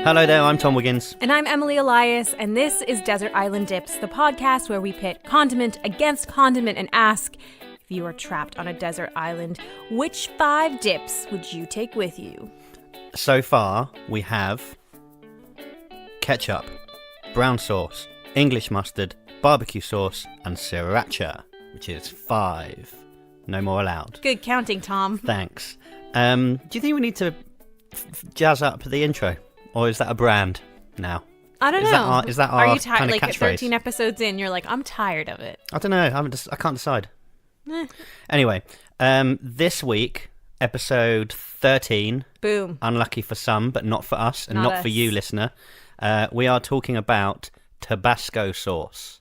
Hello there, I'm Tom Wiggins. And I'm Emily Elias, and this is Desert Island Dips, the podcast where we pit condiment against condiment and ask, if you are trapped on a desert island, which 5 dips would you take with you? So far, we have ketchup, brown sauce, English mustard, barbecue sauce, and sriracha, which is 5. No more allowed. Good counting, Tom. Thanks. Do you think we need to jazz up the intro? Or is that a brand now? I don't know. Is that our Are you tired? kind of like catchphrase? 13 episodes in, you're like, I'm tired of it. I don't know. I can't decide. Anyway, this week, episode 13. Boom. Unlucky for some, but not for us, and not us. for you, listener. We are talking about Tabasco sauce.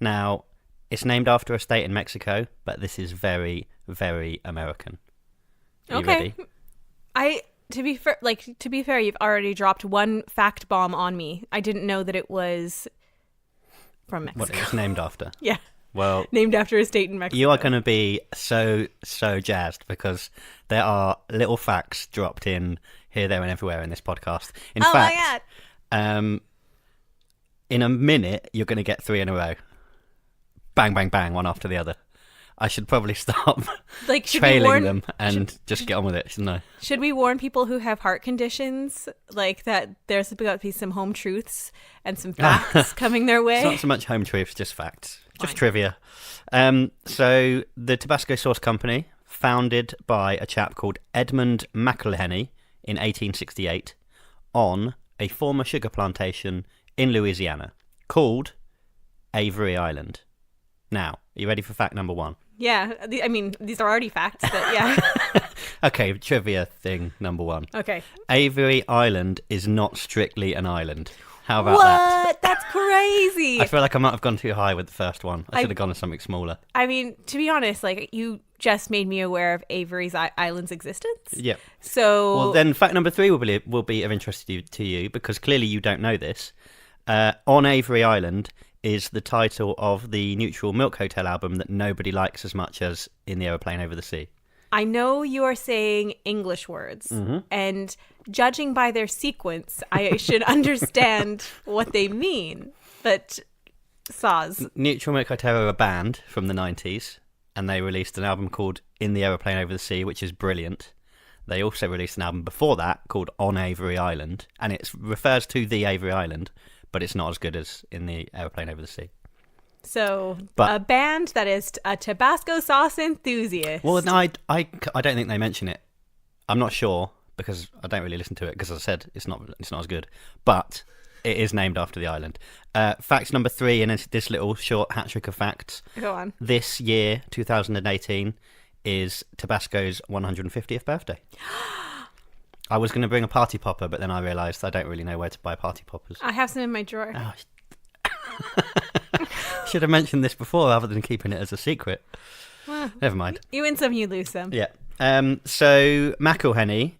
Now, it's named after a state in Mexico, but this is very, very American. Are you ready? To be fair, you've already dropped one fact bomb on me. I didn't know that it was from Mexico. What it's named after? Yeah. Well, named after a state in Mexico. you are going to be so jazzed because there are little facts dropped in here, there, and everywhere in this podcast. In fact, my God. In a minute, you're going to get 3 in a row. Bang, bang, bang, one after the other. I should probably stop trailing them and just get on with it, shouldn't I? Should we warn people who have heart conditions, like that there's about to be some home truths and some facts coming their way? It's not so much home truths, just facts. Just Fine. trivia. So the Tabasco Sauce Company, founded by a chap called Edmund McElhenney in 1868 on a former sugar plantation in Louisiana called Avery Island. Now, are you ready for fact number 1? Yeah, I mean, these are already facts, but yeah. Okay, trivia thing number 1. Okay. Avery Island is not strictly an island. How about that? What? That's crazy. I feel like I might have gone too high with the first one. I should have gone with something smaller. I mean, to be honest, like, you just made me aware of Avery's Island's existence. Yeah. So... Well, then fact number 3 will be of interest to you because clearly you don't know this. On Avery Island is the title of the Neutral Milk Hotel album that nobody likes as much as In the Aeroplane Over the Sea. I know you are saying English words, and judging by their sequence, I should understand what they mean. But, Saz. Neutral Milk Hotel are a band from the 90s, and they released an album called In the Aeroplane Over the Sea, which is brilliant. They also released an album before that called On Avery Island, and it refers to the Avery Island, but it's not as good as In the Aeroplane Over the Sea. So, a band that is a Tabasco sauce enthusiast. Well, no, I don't think they mention it. I'm not sure because I don't really listen to it because, as I said, it's not as good. But it is named after the island. Fact number 3 in this little short hat trick of facts. Go on. This year, 2018, is Tabasco's 150th birthday. I was going to bring a party popper, but then I realised I don't really know where to buy party poppers. I have some in my drawer. Oh, should have mentioned this before rather than keeping it as a secret. Well, Never mind. You win some, you lose some. Yeah. So McElhenney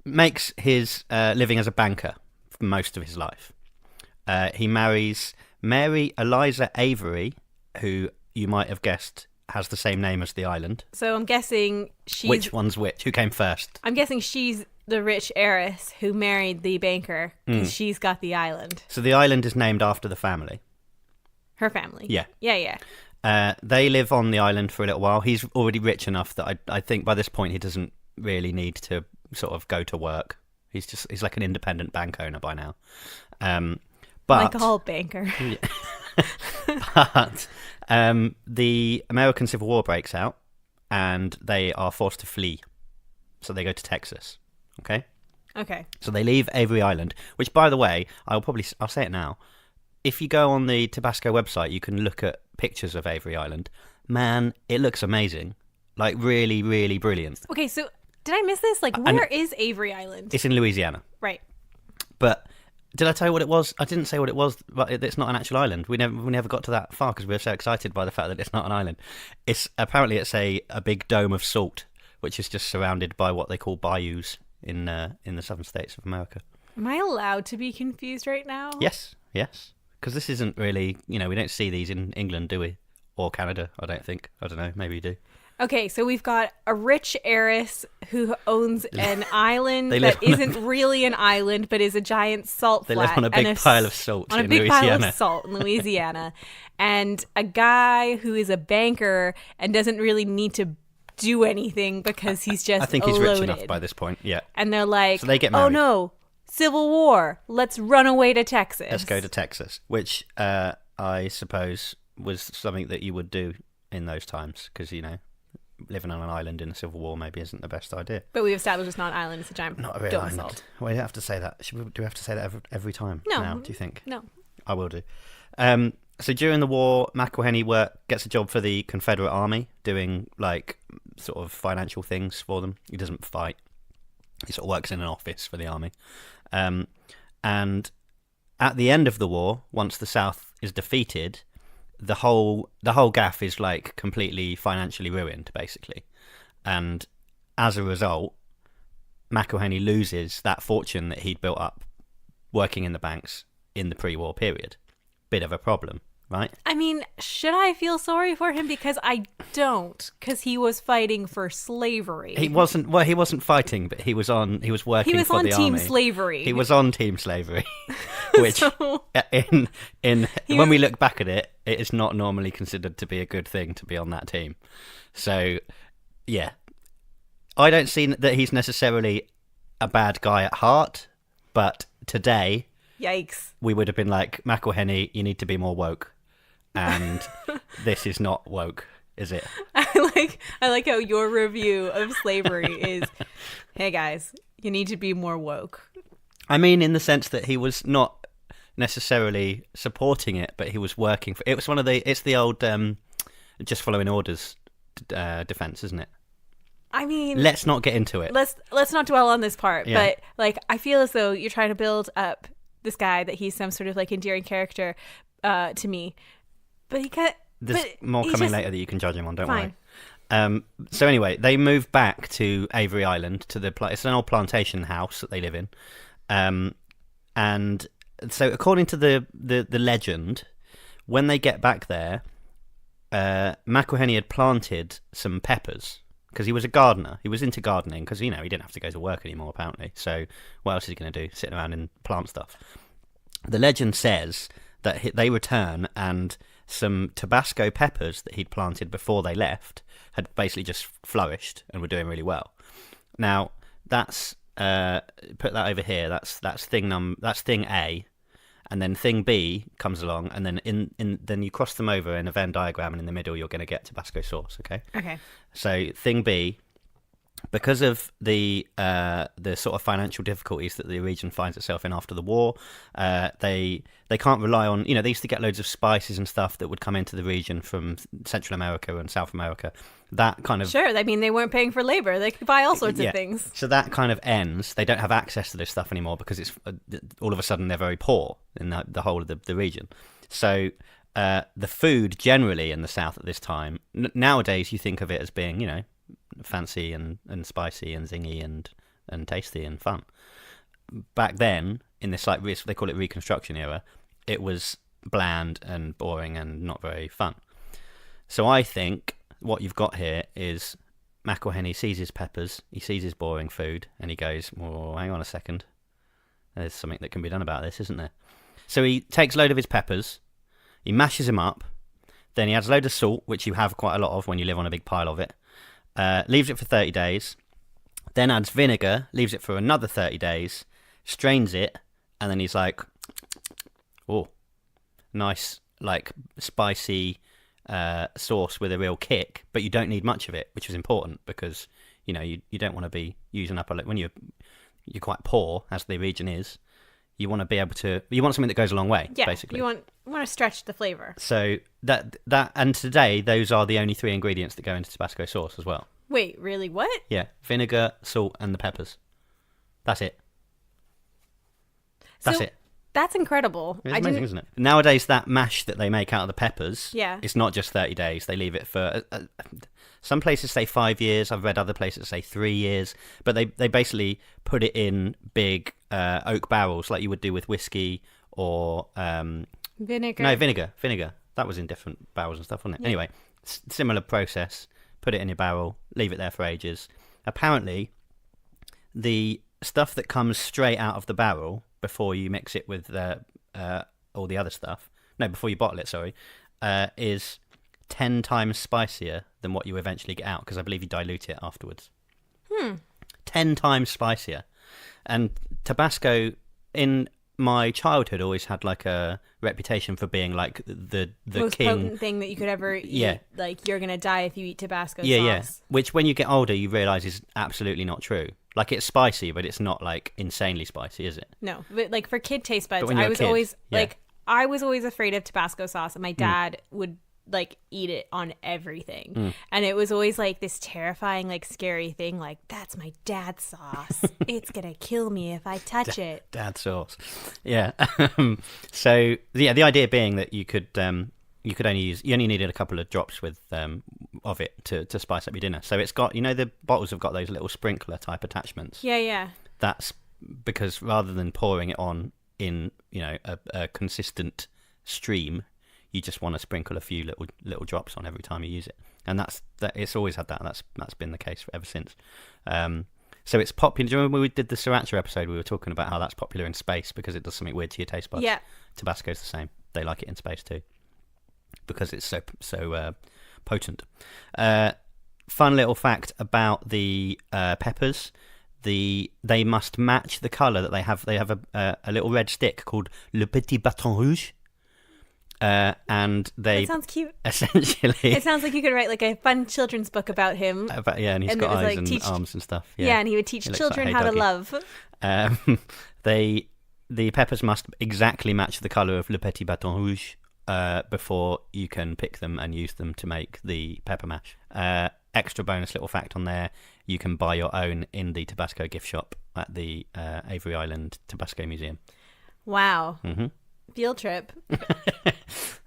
makes his living as a banker for most of his life. He marries Mary Eliza Avery, who you might have guessed has the same name as the island. So I'm guessing she's... Which one's which? Who came first? I'm guessing she's the rich heiress who married the banker because she's got the island. So the island is named after the family. Her family. Yeah. Yeah. They live on the island for a little while. He's already rich enough that I think by this point he doesn't really need to sort of go to work. He's like an independent bank owner by now. But like a whole banker. But the American Civil War breaks out and they are forced to flee. So they go to Texas. Okay? Okay. So they leave Avery Island, which, by the way, I'll say it now. If you go on the Tabasco website, you can look at pictures of Avery Island. Man, it looks amazing. Like, really, really brilliant. Okay, so did I miss this? Like, where is Avery Island? It's in Louisiana. Right. But did I tell you what it was? I didn't say what it was, but it's not an actual island. We never got to that far because we were so excited by the fact that it's not an island. It's a big dome of salt, which is just surrounded by what they call bayous in the southern states of America. Am I allowed to be confused right now? Yes. Because this isn't really, we don't see these in England, do we? Or Canada, I don't think. I don't know, maybe you do. Okay, so we've got a rich heiress who owns an island They live that on isn't really an island, but is a giant salt They flat. live on a big pile of salt on a in big pile Louisiana. of salt in Louisiana. And a guy who is a banker and doesn't really need to do anything because he's just I think he's rich enough by this point, yeah. And they're like, So they get oh married. no, Civil War, let's run away to Texas. Let's go to Texas, which I suppose was something that you would do in those times because, living on an island in a civil war maybe isn't the best idea. But we've established it's not an island, it's a giant Not a real dome of island. salt. Well, you have to say that. Do we have to say that every time No. now, do you think? No. I will do. So during the war, McElhenney gets a job for the Confederate Army, doing sort of financial things for them. He doesn't fight. He sort of works in an office for the army. And at the end of the war, once the South is defeated, the whole gaff is completely financially ruined, basically. And as a result, McElhenney loses that fortune that he'd built up working in the banks in the pre-war period. Bit of a problem, right? I mean, should I feel sorry for him? Because I don't, because he was fighting for slavery. He wasn't fighting, but he was working for the army. He was on Team Slavery. He was on Team Slavery, which when we look back at it, it is not normally considered to be a good thing to be on that team. So, yeah. I don't see that he's necessarily a bad guy at heart, but today... Yikes. We would have been like, McElhenney, you need to be more woke. And this is not woke, is it? I like how your review of slavery is, hey guys, you need to be more woke. I mean, in the sense that he was not necessarily supporting it, but he was working for it. Was it's the old just following orders defense, isn't it? I mean, let's not get into it. Let's not dwell on this part. Yeah. But I feel as though you're trying to build up this guy that he's some sort of endearing character to me, but there's more coming later that you can judge him on. Don't fine. worry. So anyway, they move back to Avery Island it's an old plantation house that they live in, and so according to the legend, when they get back there, McElhenney had planted some peppers. Because he was a gardener. He was into gardening because, he didn't have to go to work anymore, apparently. So what else is he going to do? Sitting around and plant stuff. The legend says that they return and some Tabasco peppers that he'd planted before they left had basically just flourished and were doing really well. Now, that's... put that over here. That's thing A. And then thing B comes along, and then then you cross them over in a Venn diagram, and in the middle you're going to get Tabasco sauce. Okay. Okay. So thing B, because of the sort of financial difficulties that the region finds itself in after the war, they can't rely on. They used to get loads of spices and stuff that would come into the region from Central America and South America. That kind of sure. I mean, they weren't paying for labor; they could buy all sorts of things. So that kind of ends. They don't have access to this stuff anymore because it's all of a sudden they're very poor in the whole of the region. So the food generally in the South at this time, nowadays you think of it as being fancy and spicy and zingy and tasty and fun. Back then, in this they call it Reconstruction era, it was bland and boring and not very fun. So I think what you've got here is McElhenney sees his peppers, he sees his boring food, and he goes, well, hang on a second. There's something that can be done about this, isn't there? So he takes a load of his peppers, he mashes them up, then he adds a load of salt, which you have quite a lot of when you live on a big pile of it, leaves it for 30 days, then adds vinegar, leaves it for another 30 days, strains it, and then he's like, oh, nice, spicy sauce with a real kick, but you don't need much of it, which is important because you don't want to be using up when you're quite poor, as the region is. You want to be able to. You want something that goes a long way. Yeah, basically. You want to stretch the flavor. So that and today those are the only 3 ingredients that go into Tabasco sauce as well. Wait, really? What? Yeah, vinegar, salt, and the peppers. That's it. That's it. That's incredible. It's amazing, isn't it? Nowadays, that mash that they make out of the peppers, it's not just 30 days. They leave it for... some places say 5 years. I've read other places say 3 years. But they basically put it in big oak barrels like you would do with whiskey or... vinegar. No, vinegar. That was in different barrels and stuff, wasn't it? Yeah. Anyway, similar process. put it in your barrel, leave it there for ages. Apparently, the stuff that comes straight out of the barrel before you mix it with all the other stuff, before you bottle it, sorry, is 10 times spicier than what you eventually get out, because I believe you dilute it afterwards. 10 times spicier. And Tabasco, in my childhood, always had like a reputation for being like the most king potent thing that you could ever eat. Like, you're gonna die if you eat Tabasco sauce. Yeah. Which, when you get older, you realise is absolutely not true. Like, it's spicy, but it's not like insanely spicy, is it? No, but like for kid taste buds, I was always I was always afraid of Tabasco sauce, and my dad would like eat it on everything, and it was always like this terrifying, like scary thing. Like, that's my dad's sauce. It's gonna kill me if I touch it. Dad sauce, yeah. So the idea being that you only needed a couple of drops of it to spice up your dinner. So it's got, the bottles have got those little sprinkler type attachments. Yeah. That's because rather than pouring it on in a consistent stream, you just want to sprinkle a few little drops on every time you use it, and that it's always had that. That's been the case ever since. So it's popular. Do you remember when we did the sriracha episode? We were talking about how that's popular in space because it does something weird to your taste buds. Yeah, Tabasco's the same. They like it in space too because it's so potent. Fun little fact about the peppers. They must match the colour that they have. They have a little red stick called Le Petit Bâton Rouge. And they... That sounds cute. Essentially... It sounds like you could write like a fun children's book about him. And he's got eyes and arms and stuff. Yeah, and he would teach children how to love. The peppers must exactly match the colour of Le Petit Bâton Rouge before you can pick them and use them to make the pepper mash. Extra bonus little fact on there, you can buy your own in the Tabasco gift shop at the Avery Island Tabasco Museum. Wow. Mm-hmm. Field trip.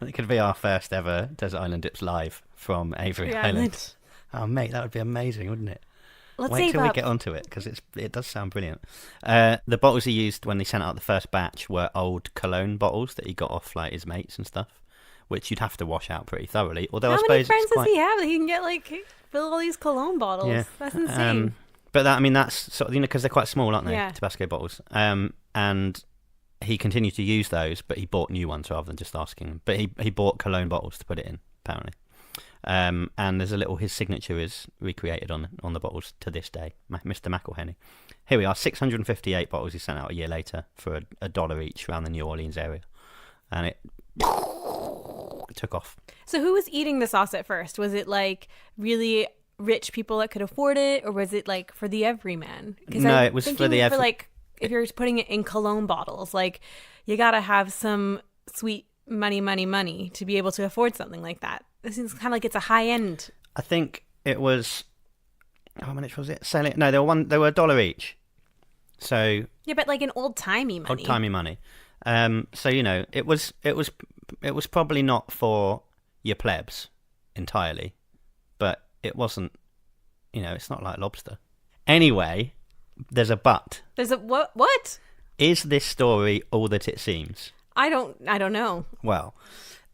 It could be our first ever Desert Island Dips live from Avery Island. Oh, mate, that would be amazing, wouldn't it? Wait till we get onto it, because it does sound brilliant. The bottles he used when they sent out the first batch were old cologne bottles that he got off like his mates and stuff, which you'd have to wash out pretty thoroughly. Although how many friends does he have that he can get fill all these cologne bottles? Yeah. That's insane. But that's sort of, because they're quite small, aren't they? Yeah. Tabasco bottles. And he continued to use those, but he bought new ones rather than just asking them. But he bought cologne bottles to put it in, apparently. And there's his signature is recreated on the bottles to this day, Mr. McElhenney. Here we are, 658 bottles he sent out a year later for $1 each around the New Orleans area. And it took off. So who was eating the sauce at first? Was it like really rich people that could afford it, or was it like for the everyman? No, it was for the everyman. If you're putting it in cologne bottles, like, you gotta have some sweet money to be able to afford something like that. This seems kind of like it's a high end. I think it was, how much was it? No, they were $1 each. So yeah, but like an old timey money. Old timey money. So it was probably not for your plebs entirely, but it wasn't. It's not like lobster. Anyway. There's a but. There's a what? What? Is this story all that it seems? I don't know. Well,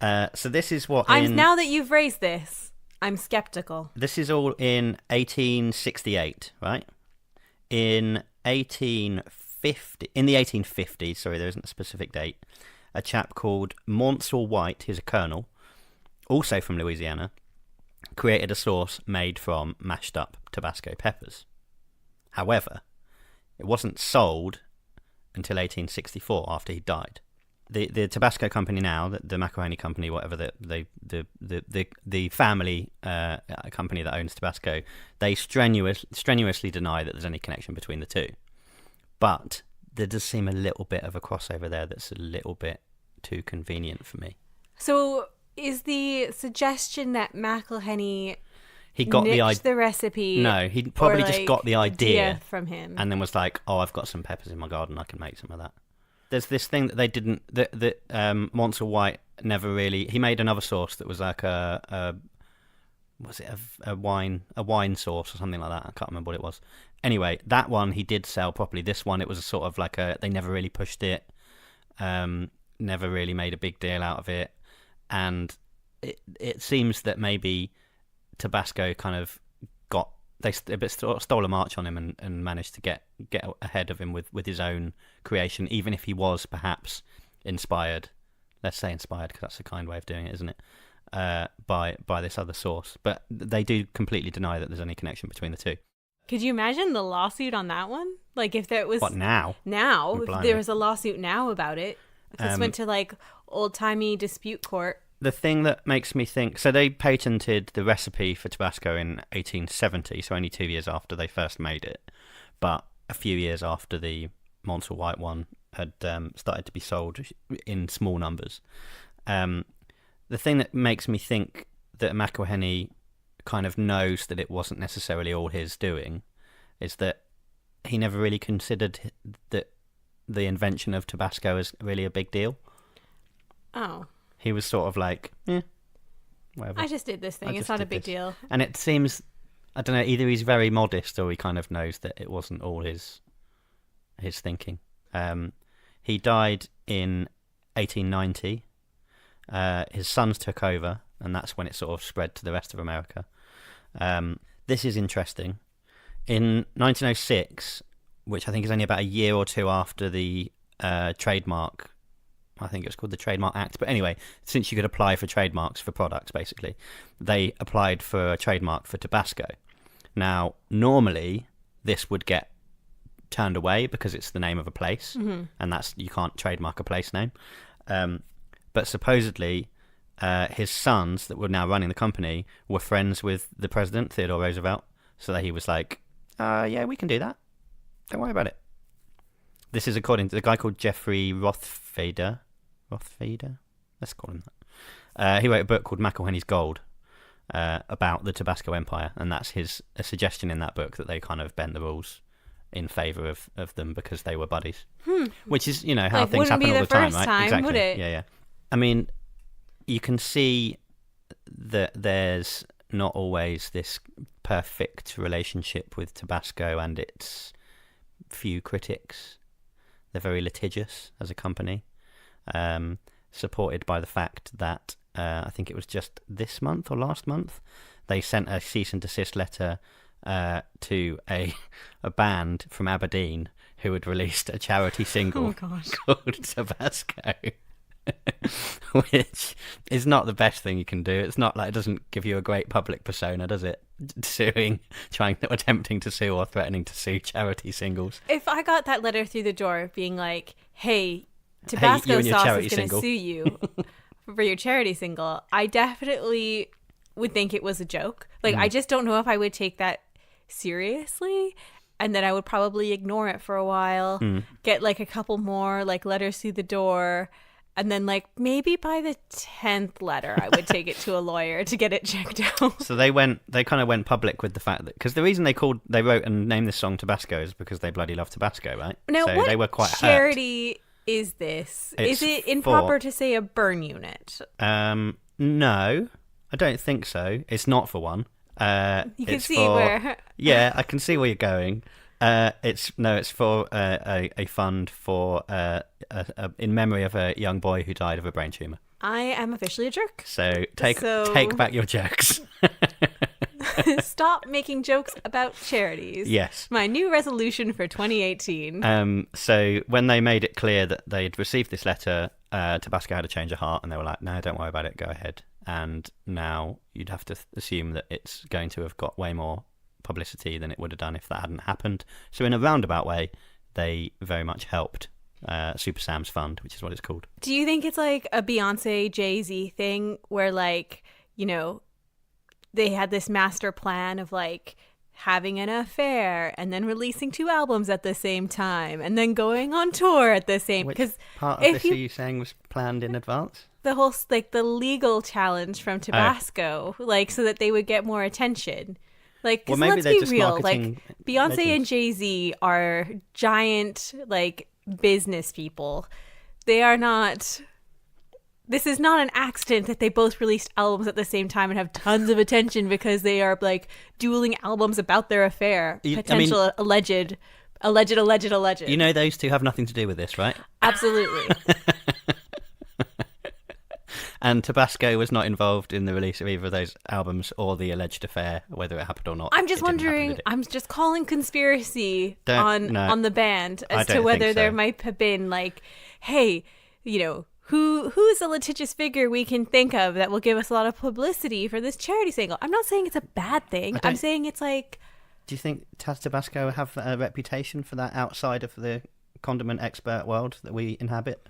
so this is what now that you've raised this, I'm skeptical. This is all in 1868, right? In the 1850s, sorry, there isn't a specific date, a chap called Maunsell White, he's a colonel, also from Louisiana, created a sauce made from mashed up Tabasco peppers. However, it wasn't sold until 1864 after he died. The Tabasco company now, the Macaroni company, whatever the family company that owns Tabasco, they strenuously deny that there's any connection between the two. But there does seem a little bit of a crossover there that's a little bit too convenient for me. So is the suggestion that McElhenney... He got the recipe. No, he probably just got the idea from him, and then was like, "Oh, I've got some peppers in my garden. I can make some of that." There's this thing that they didn't. That Maunsell White never really. He made another sauce that was like a wine sauce or something like that. I can't remember what it was. Anyway, that one he did sell properly. This one, it was a sort of like they never really pushed it, never really made a big deal out of it, and it seems that maybe Tabasco kind of they stole a march on him and managed to get ahead of him with his own creation, even if he was perhaps inspired. Let's say inspired, because that's a kind way of doing it, isn't it? By this other source, but they do completely deny that there's any connection between the two. Could you imagine the lawsuit on that one? Like if there was... What, now? Now, if there was a lawsuit now about it. If this went to like old-timey dispute court. The thing that makes me think... So they patented the recipe for Tabasco in 1870, so only 2 years after they first made it. But a few years after the Monster White one had started to be sold in small numbers. The thing that makes me think that McElhenney kind of knows that it wasn't necessarily all his doing is that he never really considered that the invention of Tabasco as really a big deal. Oh. He was sort of like, whatever. I just did this thing. It's not a big deal. And it seems, I don't know, either he's very modest or he kind of knows that it wasn't all his thinking. He died in 1890. His sons took over, and that's when it sort of spread to the rest of America. This is interesting. In 1906, which I think is only about a year or two after the trademark, I think it was called the Trademark Act, but anyway, since you could apply for trademarks for products, basically, they applied for a trademark for Tabasco. Now, normally, this would get turned away because it's the name of a place, and you can't trademark a place name. But supposedly, his sons that were now running the company were friends with the president, Theodore Roosevelt, so that he was like, yeah, we can do that. Don't worry about it. This is according to the guy called Jeffrey Rothfader. Let's call him that. He wrote a book called McElhenney's Gold about the Tabasco Empire, and that's a suggestion in that book that they kind of bent the rules in favour of them because they were buddies. Which is, how things happen all the time, right? Exactly. Would it? Yeah. I mean, you can see that there's not always this perfect relationship with Tabasco and its few critics. They're very litigious as a company, supported by the fact that I think it was just this month or last month, they sent a cease and desist letter to a band from Aberdeen who had released a charity single called Tabasco. Which is not the best thing you can do. It's not like, it doesn't give you a great public persona, does it? Attempting to sue or threatening to sue charity singles. If I got that letter through the door being like, hey, Tabasco sauce is going to sue you for your charity single, I definitely would think it was a joke. Like, I just don't know if I would take that seriously. And then I would probably ignore it for a while, get like a couple more like letters through the door. And then, like, maybe by the 10th letter, I would take it to a lawyer to get it checked out. So they kind of went public with the fact that, because the reason they wrote and named this song Tabasco is because they bloody love Tabasco, right? Now, so what they were quite charity is this? Is it improper to say a burn unit? No, I don't think so. It's not for one. You can see where. Yeah, I can see where you're going. It's for a fund for in memory of a young boy who died of a brain tumor. I am officially a jerk. So take back your jokes. Stop making jokes about charities. Yes. My new resolution for 2018. So when they made it clear that they'd received this letter, Tabasco had a change of heart, and they were like, "No, don't worry about it. Go ahead." And now you'd have to assume that it's going to have got way more publicity than it would have done if that hadn't happened. So in a roundabout way, they very much helped Super Sam's Fund, which is what it's called. Do you think it's like a Beyonce Jay-Z thing where, like, they had this master plan of like having an affair and then releasing 2 albums at the same time and then going on tour at the same? Which part of this are you saying was planned in advance? The whole, like, the legal challenge from Tabasco, like, so that they would get more attention. Like, because let's be real, like, Beyonce legends. and Jay-Z are giant, like, business people. They are not... This is not an accident that they both released albums at the same time and have tons of attention because they are, like, dueling albums about their affair. Alleged. You know those two have nothing to do with this, right? Absolutely. And Tabasco was not involved in the release of either of those albums or the alleged affair, whether it happened or not. I'm just It didn't happen, wondering. did it? I'm just calling conspiracy No, on the band I as to don't whether think there so. might have been like, hey, who's a litigious figure we can think of that will give us a lot of publicity for this charity single. I'm not saying it's a bad thing. I'm saying it's like. Do you think Tabasco have a reputation for that outside of the condiment expert world that we inhabit?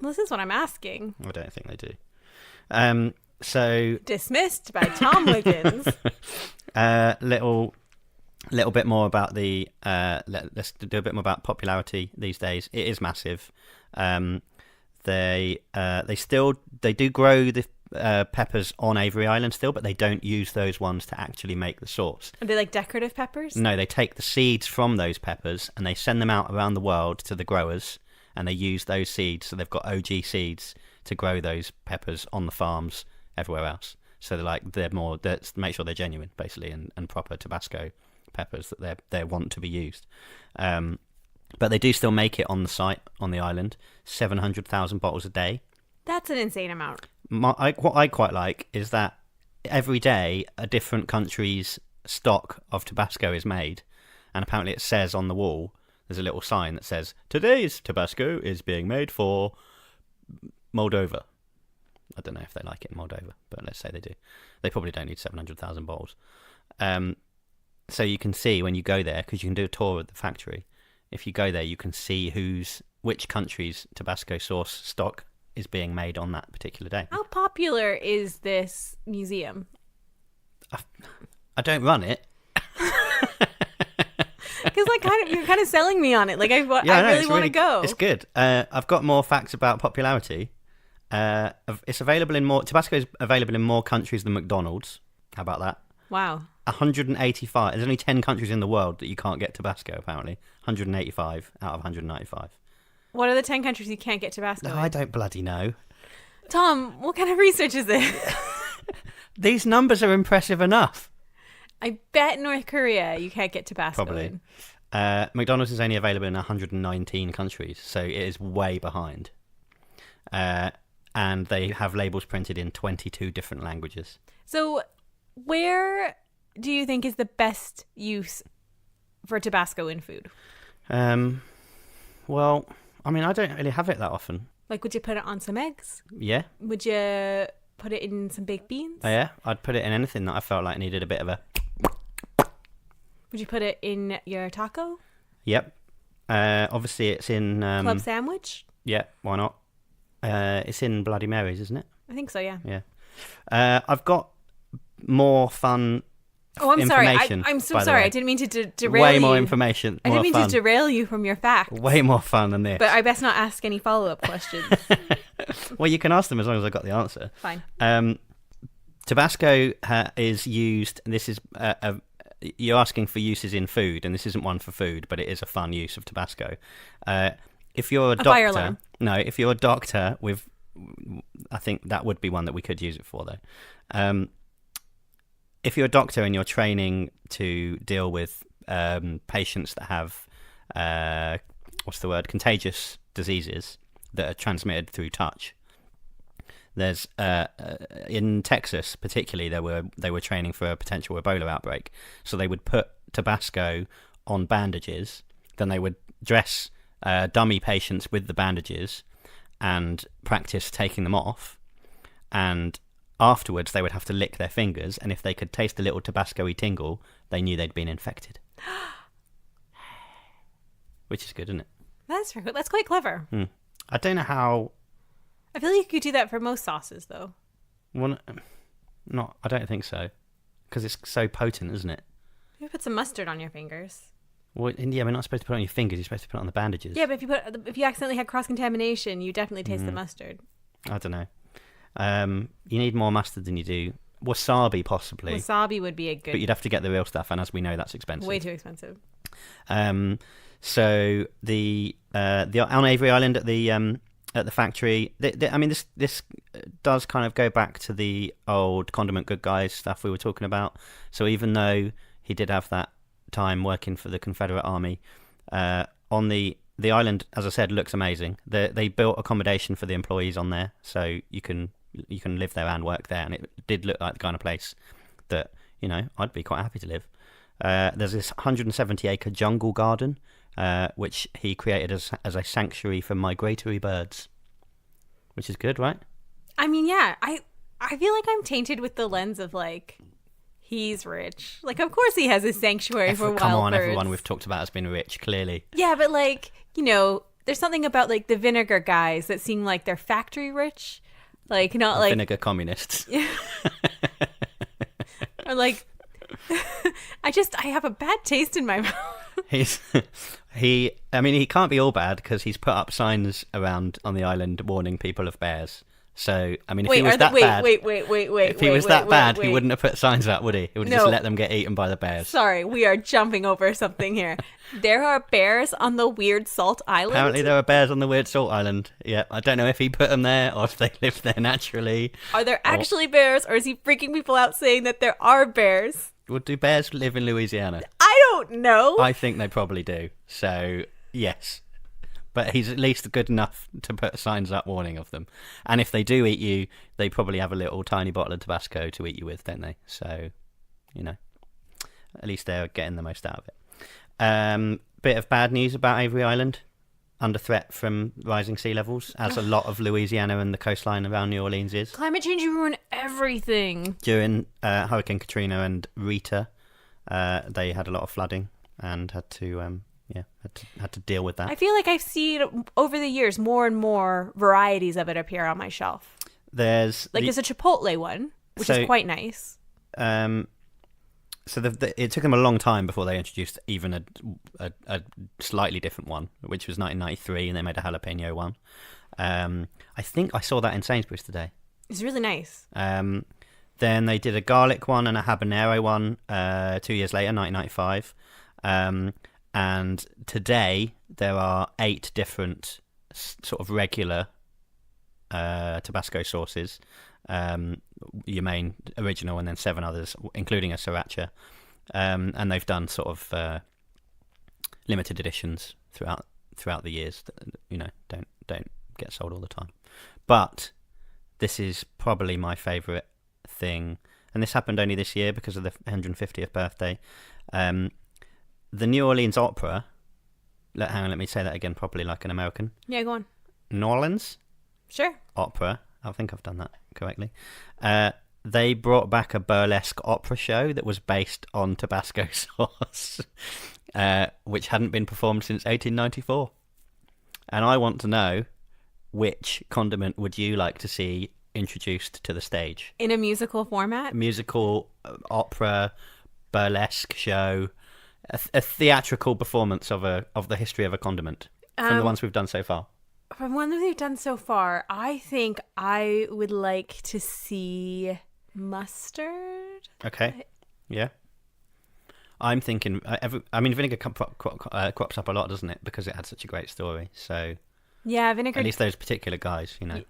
This is what I'm asking. I don't think they do. So Dismissed by Tom Wiggins. little bit more about the let's do a bit more about popularity these days. It is massive. They do grow the peppers on Avery Island still, but they don't use those ones to actually make the sauce. Are they like decorative peppers? No, they take the seeds from those peppers and they send them out around the world to the growers, and they use those seeds. So they've got OG seeds to grow those peppers on the farms everywhere else. So they're make sure they're genuine, basically, and proper Tabasco peppers that they want to be used. But they do still make it on the site, on the island, 700,000 bottles a day. That's an insane amount. What I quite like is that every day a different country's stock of Tabasco is made, and apparently it says on the wall, there's a little sign that says, today's Tabasco is being made for Moldova. I don't know if they like it in Moldova, but let's say they do. They probably don't need 700,000 bottles. So you can see when you go there, because you can do a tour of the factory, if you go there you can see which country's Tabasco sauce stock is being made on that particular day. How popular is this museum? I don't run it. Because you're kind of selling me on it. Like I really want to go. It's good. I've got more facts about popularity. It's available in more. Tabasco is available in more countries than McDonald's. How about that? Wow. 185. There's only 10 countries in the world that you can't get Tabasco. Apparently, 185 out of 195. What are the 10 countries you can't get Tabasco No, in? I don't bloody know. Tom, what kind of research is this? These numbers are impressive enough. I bet North Korea you can't get Tabasco Probably. in. McDonald's is only available in 119 countries, so it is way behind. And they have labels printed in 22 different languages. So where do you think is the best use for Tabasco in food? Well, I mean, I don't really have it that often. Like, would you put it on some eggs? Yeah. Would you put it in some baked beans? Oh, yeah, I'd put it in anything that I felt like needed a bit of a... Would you put it in your taco? Yep. Obviously, it's in... Club sandwich? Yeah, why not? It's in Bloody Mary's, isn't it? I think so, yeah. Yeah. I've got more fun I'm sorry. information. I'm so by the sorry. way. I didn't mean to derail you. Way more information. I didn't mean fun. to derail you from your facts. Way more fun than this. But I best not ask any follow-up questions. Well, you can ask them as long as I got the answer. Fine. Tabasco is used, and this is... you're asking for uses in food, and this isn't one for food, but it is a fun use of Tabasco. If you're a fire doctor... alarm. No, if you're a doctor with... I think that would be one that we could use it for, though. If you're a doctor and you're training to deal with patients that have, contagious diseases that are transmitted through touch, there's in Texas particularly they were training for a potential Ebola outbreak, so they would put Tabasco on bandages, then they would dress dummy patients with the bandages and practice taking them off, and afterwards they would have to lick their fingers, and if they could taste a little Tabasco-y tingle, they knew they'd been infected. Which is good, isn't it? That's very good. That's quite clever. I don't know how... I feel like you could do that for most sauces, though. Well, I don't think so. Because it's so potent, isn't it? You put some mustard on your fingers. Well, yeah, we're not supposed to put it on your fingers. You're supposed to put it on the bandages. Yeah, but if you accidentally had cross-contamination, you definitely taste the mustard. I don't know. You need more mustard than you do wasabi, possibly. Wasabi would be a good... But you'd have to get the real stuff, and as we know, that's expensive. Way too expensive. So the on Avery Island at the factory, I mean, this does kind of go back to the old Condiment Good Guys stuff we were talking about. So even though he did have that time working for the Confederate Army, on the island, as I said, looks amazing. They built accommodation for the employees on there, so you can you can live there and work there, and it did look like the kind of place that, you know, I'd be quite happy to live. There's this 170-acre jungle garden, which he created as a sanctuary for migratory birds, which is good, right? I mean, yeah, I feel like I'm tainted with the lens of, like, he's rich. Like, of course he has a sanctuary for wild birds. Come on, everyone we've talked about has been rich, clearly. Yeah, but, like, you know, there's something about, like, the vinegar guys that seem like they're factory rich. Like, not like... Vinegar communists. Or, like... I have a bad taste in my mouth. He can't be all bad because he's put up signs around on the island warning people of bears. So, I mean, if he was that bad... If he was that bad, he wouldn't have put signs up, would he? He would have just let them get eaten by the bears. Sorry, we are jumping over something here. There are bears on the weird salt island? Apparently there are bears on the weird salt island. Yeah, I don't know if he put them there or if they live there naturally. Are there actually bears, or is he freaking people out saying that there are bears? Well, do bears live in Louisiana? I don't know. I think they probably do. So, yes. But he's at least good enough to put signs up warning of them. And if they do eat you, they probably have a little tiny bottle of Tabasco to eat you with, don't they? So, you know, at least they're getting the most out of it. Bit of bad news about Avery Island. Under threat from rising sea levels, as a lot of Louisiana and the coastline around New Orleans is. Climate change ruined everything. During Hurricane Katrina and Rita, they had a lot of flooding and had to deal with that. I feel like I've seen over the years more and more varieties of it appear on my shelf. There's a Chipotle one, which is quite nice. So it took them a long time before they introduced even a slightly different one, which was 1993, and they made a jalapeno one. I think I saw that in Sainsbury's today. It's really nice. Then they did a garlic one and a habanero one 2 years later, 1995. And today there are 8 different sort of regular Tabasco sauces. Your main original, and then 7 others, including a sriracha, and they've done sort of limited editions throughout the years that, you know, don't get sold all the time. But this is probably my favourite thing, and this happened only this year because of the 150th birthday. The New Orleans Opera. Hang on, let me say that again properly, like an American. Yeah, go on. New Orleans. Sure. Opera. I think I've done that correctly. They brought back a burlesque opera show that was based on Tabasco sauce, which hadn't been performed since 1894. And I want to know, which condiment would you like to see introduced to the stage? In a musical format? Musical, opera, burlesque show, a theatrical performance of the history of a condiment from the ones we've done so far. From one that we've done so far, I think I would like to see mustard. Okay. Yeah. I'm thinking. Vinegar crops up a lot, doesn't it? Because it had such a great story. So. Yeah, vinegar. At least those particular guys, you know.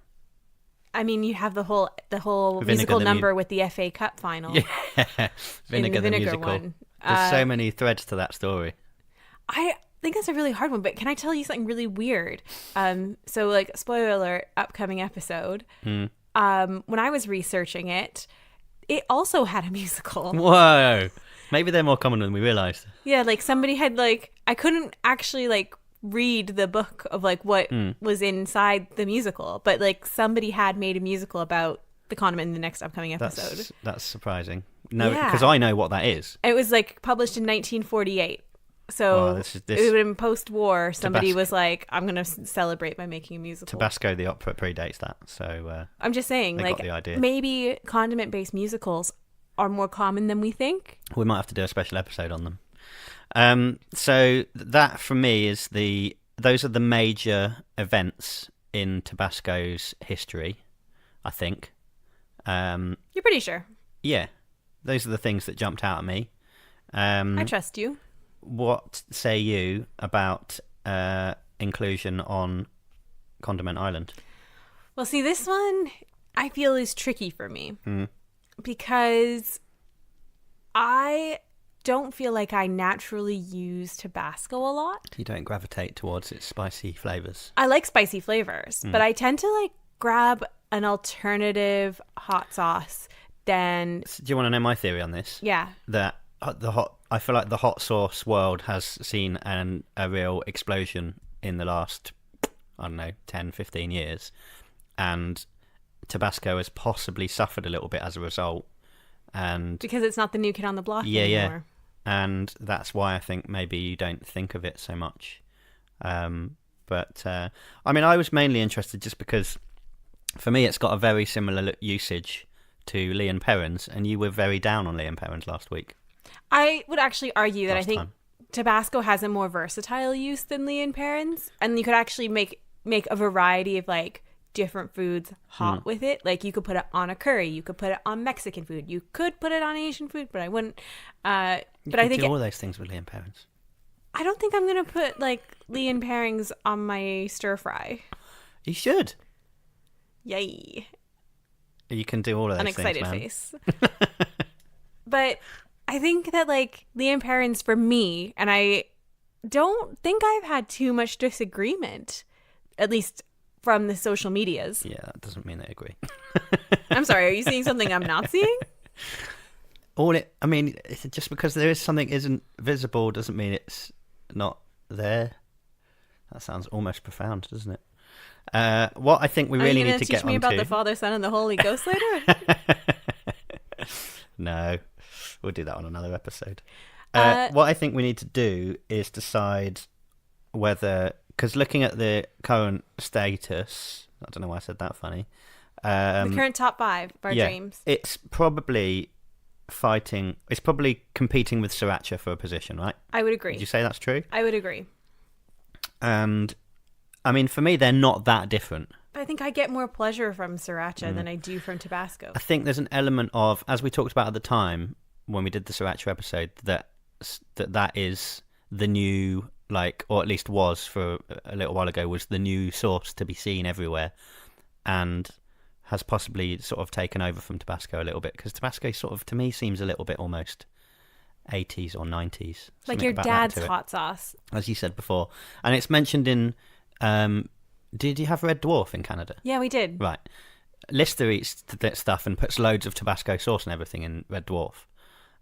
I mean, you have the whole musical number with the FA Cup final. Yeah, Vinegar the musical. One. There's so many threads to that story. I think that's a really hard one, but can I tell you something really weird? So, like, spoiler alert, upcoming episode. When I was researching it also had a musical. Whoa! Maybe they're more common than we realised. Yeah, like somebody had I couldn't actually read the book of what was inside the musical, but somebody had made a musical about the condiment in the next upcoming episode. That's surprising. No, because I know what that is. It was published in 1948. So it would have been post-war. Somebody Tabasco. Was like, I'm going to celebrate by making a musical. Tabasco, the opera, predates that. So I'm just saying, got the idea. Maybe condiment-based musicals are more common than we think. We might have to do a special episode on them. So that, for me, is those are the major events in Tabasco's history, I think. You're pretty sure? Yeah. Those are the things that jumped out at me. I trust you. What say you about inclusion on Condiment Island? Well, see, this one I feel is tricky for me because I don't feel like I naturally use Tabasco a lot. You don't gravitate towards its spicy flavours. I like spicy flavours, but I tend to grab an alternative hot sauce, then Do you want to know my theory on this? yeah. That I feel like the hot sauce world has seen a real explosion in the last, I don't know, 10, 15 years. And Tabasco has possibly suffered a little bit as a result. And Because it's not the new kid on the block anymore. yeah. And that's why I think maybe you don't think of it so much. But I mean, I was mainly interested just because for me it's got a very similar usage to Lee and Perrins, and you were very down on Lee and Perrins last week. I would actually argue that I think time. Tabasco has a more versatile use than Lee and Perrins, and you could actually make a variety of like different foods hot with it. Like you could put it on a curry, you could put it on Mexican food, you could put it on Asian food, but I wouldn't. But I think do all those things with Lee and Perrins. I don't think I'm gonna put like Lee and Perrins on my stir fry. You should. Yay! You can do all of those An excited things, man. face. But I think that like Lee and Perrins for me, and I don't think I've had too much disagreement, at least from the social medias. Yeah, that doesn't mean they agree. I'm sorry, are you seeing something I'm not seeing? I mean, it's just because there is something isn't visible doesn't mean it's not there. That sounds almost profound, doesn't it? What I think we really need to get onto... Are you going to teach me about the Father, Son, and the Holy Ghost later? No, we'll do that on another episode. What I think we need to do is decide whether... Because looking at the current status... I don't know why I said that funny. The current top 5 of our dreams. It's probably fighting... It's probably competing with Sriracha for a position, right? I would agree. Would you say that's true? I would agree. And... I mean, for me, they're not that different. I think I get more pleasure from Sriracha than I do from Tabasco. I think there's an element of, as we talked about at the time when we did the Sriracha episode, that is the new, like, or at least was for a little while ago, was the new sauce to be seen everywhere, and has possibly sort of taken over from Tabasco a little bit, because Tabasco sort of, to me, seems a little bit almost 80s or 90s. Like your dad's hot sauce. As you said before. And it's mentioned in... did you have Red Dwarf in Canada? Yeah, we did. Right. Lister eats that stuff and puts loads of Tabasco sauce and everything in Red Dwarf.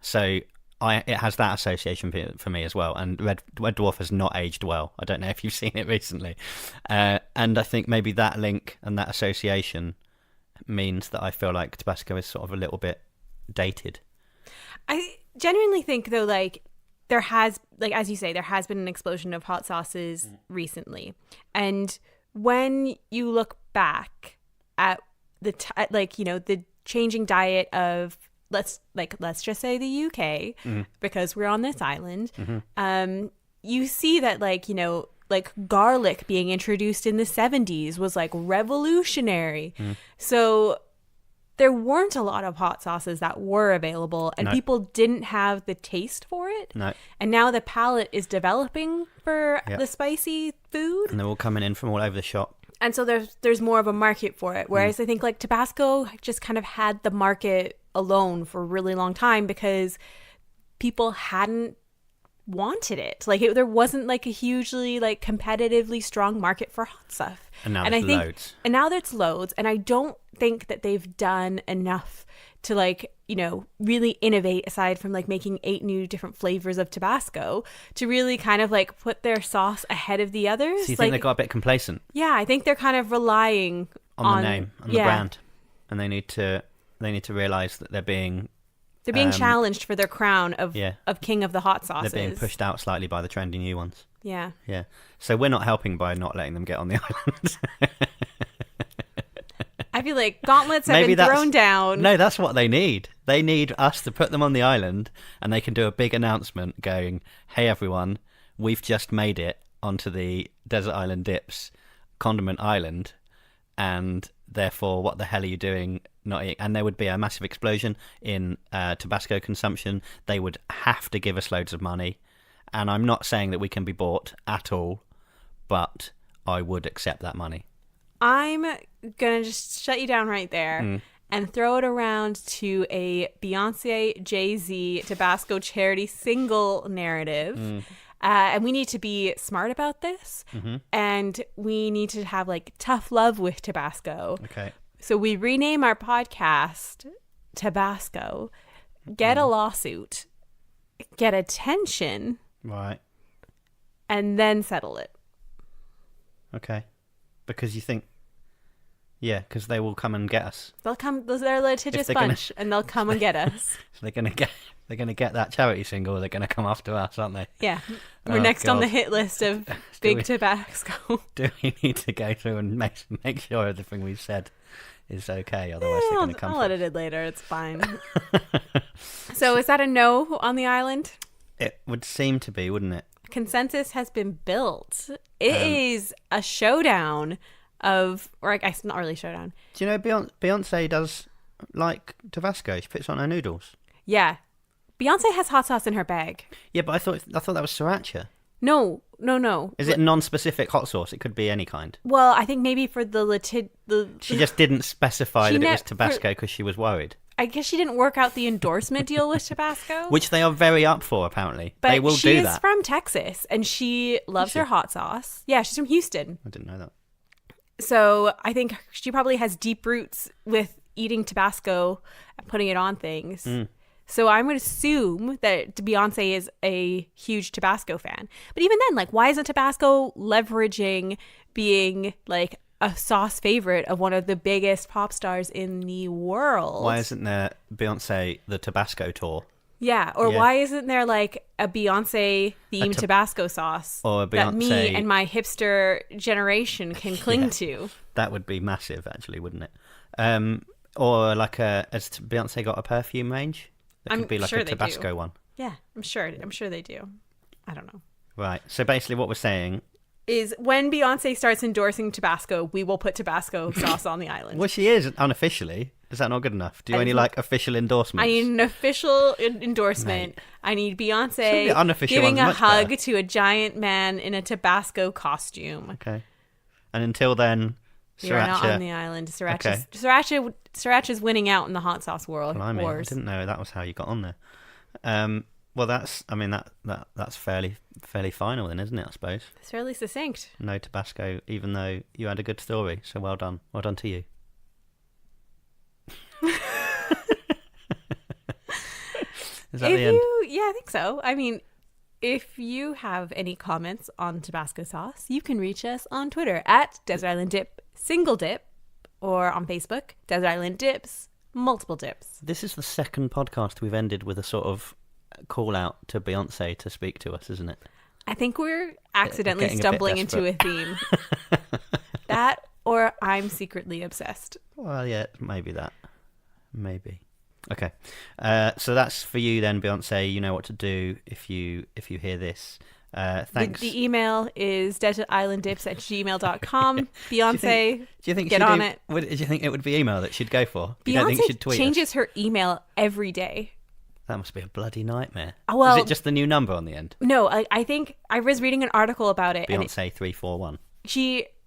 So it has that association for me as well. And Red Dwarf has not aged well. I don't know if you've seen it recently. And I think maybe that link and that association means that I feel like Tabasco is sort of a little bit dated. I genuinely think, though, like, there has, like, as you say, there has been an explosion of hot sauces recently. And when you look back at the, the changing diet of, let's just say the UK, because we're on this island, you see that, like garlic being introduced in the 70s was, like, revolutionary. So... there weren't a lot of hot sauces that were available, and people didn't have the taste for it. No. And now the palate is developing for the spicy food. And they're all coming in from all over the shop. And so there's more of a market for it. Whereas I think like Tabasco just kind of had the market alone for a really long time because people hadn't wanted it. Like there wasn't like a hugely like competitively strong market for hot stuff. And now there's loads. And now there's loads. And I don't think that they've done enough to like, really innovate aside from like making 8 new different flavors of Tabasco to really kind of like put their sauce ahead of the others. So you think they got a bit complacent? Yeah, I think they're kind of relying on the name, on the brand. And they need to realize that they're being challenged for their crown of king of the hot sauces. They're being pushed out slightly by the trendy new ones. Yeah. Yeah. So we're not helping by not letting them get on the island. I feel like gauntlets have been thrown down. No, that's what they need. They need us to put them on the island and they can do a big announcement going, hey everyone, we've just made it onto the Desert Island Dips Condiment Island, and therefore what the hell are you doing not eating? And there would be a massive explosion in Tabasco consumption. They would have to give us loads of money, and I'm not saying that we can be bought at all, but I would accept that money. I'm gonna just shut you down right there and throw it around to a Beyonce, Jay-Z, Tabasco charity single narrative. And we need to be smart about this. And we need to have like tough love with Tabasco. Okay. So we rename our podcast Tabasco, get a lawsuit, get attention, Right. and then settle it. Okay. Because you think... Yeah, because they will come and get us. They'll come. They're a litigious bunch, and they'll come and get us. So they're gonna get that charity single. They're gonna come after us, aren't they? Yeah, we're next on the hit list of Big Tabasco. Do we need to go through and make sure everything we've said is okay? Otherwise, they're gonna come. I'll edit it later. It's fine. So, is that a no on the island? It would seem to be, wouldn't it? Consensus has been built. It is a showdown. Or I guess not really showdown. Do you know Beyonce does like Tabasco? She puts it on her noodles. Yeah, Beyonce has hot sauce in her bag. Yeah, but I thought that was sriracha. No. Is it non-specific hot sauce? It could be any kind. Well, I think maybe for She just didn't specify that it was Tabasco because she was worried. I guess she didn't work out the endorsement deal with Tabasco. Which they are very up for, apparently. But they will do that. She's from Texas, and she loves her hot sauce. Yeah, she's from Houston. I didn't know that. So I think she probably has deep roots with eating Tabasco and putting it on things. So I'm going to assume that Beyonce is a huge Tabasco fan. But even then, like, why isn't Tabasco leveraging being like a sauce favorite of one of the biggest pop stars in the world? Why isn't there Beyonce the Tabasco tour? Yeah, or why isn't there like a Beyonce-themed Tabasco sauce or a Beyonce... that me and my hipster generation can cling to? That would be massive, actually, wouldn't it? Or like has Beyonce got a perfume range? There could be like a Tabasco one. Yeah, I'm sure they do. I don't know. Right. So basically, what we're saying is when Beyonce starts endorsing Tabasco, we will put Tabasco sauce on the island. Well, she is unofficially. Is that not good enough? Do you only like official endorsements? I need an official endorsement. Mate. I need Beyonce giving a hug to a giant man in a Tabasco costume. Okay. And until then, Sriracha. You're not on the island. Sriracha's winning out in the hot sauce world. Blimey, wars. I didn't know that was how you got on there. Well, that's fairly final then, isn't it? I suppose. It's fairly succinct. No Tabasco, even though you had a good story. So well done to you. Is that the end? Yeah, I think so. I mean, if you have any comments on Tabasco sauce, you can reach us on Twitter at Desert Island Dip Single Dip, or on Facebook, Desert Island Dips Multiple Dips. This is the second podcast we've ended with a sort of call out to Beyonce to speak to us, isn't it? I think we're accidentally stumbling into a theme. That, or I'm secretly obsessed. Well, yeah, maybe that. Maybe. Okay. So that's for you then, Beyonce. You know what to do if you hear this. Thanks. The email is desertislanddips@gmail.com. Beyonce, do you think get on it. Do you think it would be email that she'd go for? Beyonce you don't think she'd tweet changes us? her email every day. That must be a bloody nightmare. Well, is it just the new number on the end? No, I think I was reading an article about it. Beyonce 341.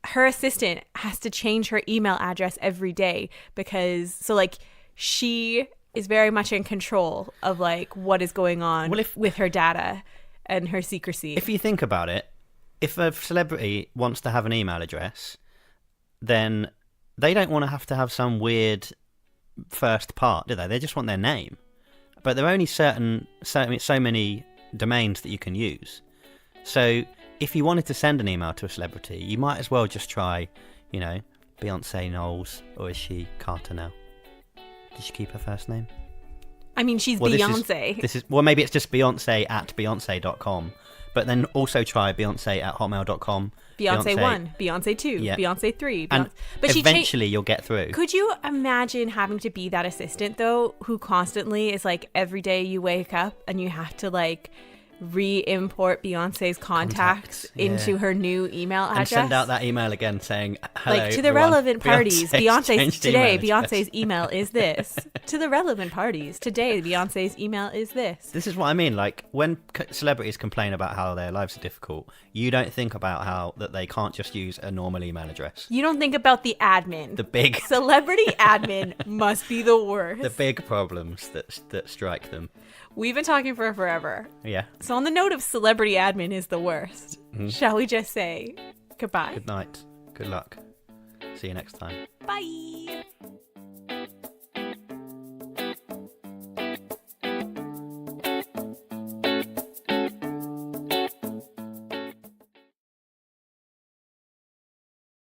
Her assistant has to change her email address every day because she is very much in control of like what is going on with her data and her secrecy. If you think about it, if a celebrity wants to have an email address, then they don't want to have some weird first part, do they? They just want their name. But there are only so many domains that you can use. So if you wanted to send an email to a celebrity, you might as well just try, Beyonce Knowles, or is she Carter now? Did she keep her first name? I mean, she's Beyonce. Maybe it's just Beyonce at Beyonce.com. But then also try Beyonce at hotmail.com. Beyonce 1, Beyonce 2, yeah. Beyonce 3. And eventually you'll get through. Could you imagine having to be that assistant, though, who constantly is like every day you wake up and you have to like re-import Beyonce's contacts into her new email address? And send out that email again saying, hello, like, to the everyone. relevant parties, Beyonce's today, Beyonce's email is this. To the relevant parties, today, Beyonce's email is this. This is what I mean. Like, when celebrities complain about how their lives are difficult, you don't think about how that they can't just use a normal email address. You don't think about the admin. The big... Celebrity admin must be the worst. The big problems that strike them. We've been talking for forever. Yeah. So on the note of celebrity admin is the worst, shall we just say goodbye? Good night. Good luck. See you next time. Bye.